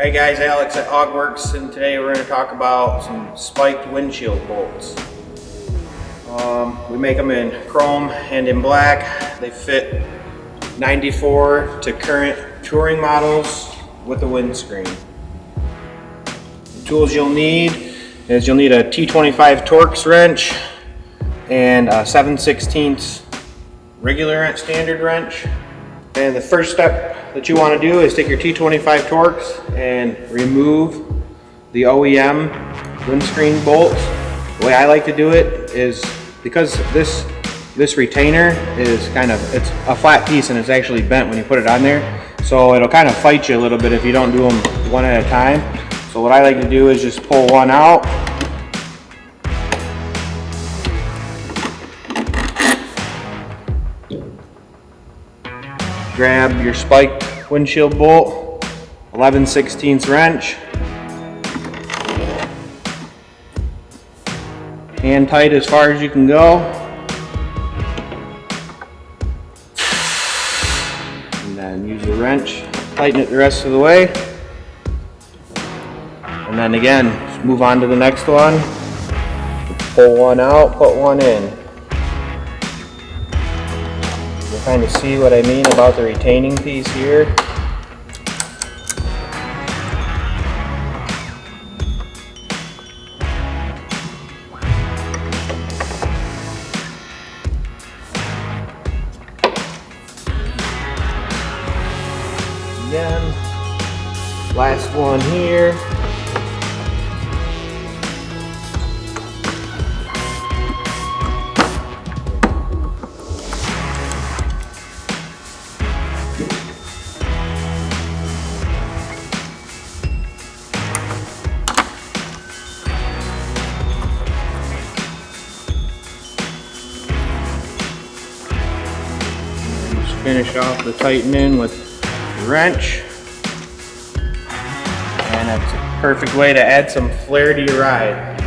Hey guys, Alex at HOGWORKZ, and today we're going to talk about some spiked windshield bolts. We make them in chrome and in black. They fit 94 to current touring models with a windscreen. The tools you'll need is you'll need a T25 Torx wrench and a 7/16 regular standard wrench. And the first step that you want to do is take your T25 Torx and remove the OEM windscreen bolts. The way I like to do it is because this retainer is it's a flat piece and it's actually bent when you put it on there, so it'll kind of fight you a little bit if you don't do them one at a time. So what I like to do is just pull one out, grab your spiked windshield bolt, 11/16 wrench, hand tight as far as you can go, and then use the wrench, tighten it the rest of the way, and then again just move on to the next one, pull one out, put one in. You'll kind of see what I mean about the retaining piece here. Again, last one here. Just finish off the tightening with the wrench. And that's a perfect way to add some flair to your ride.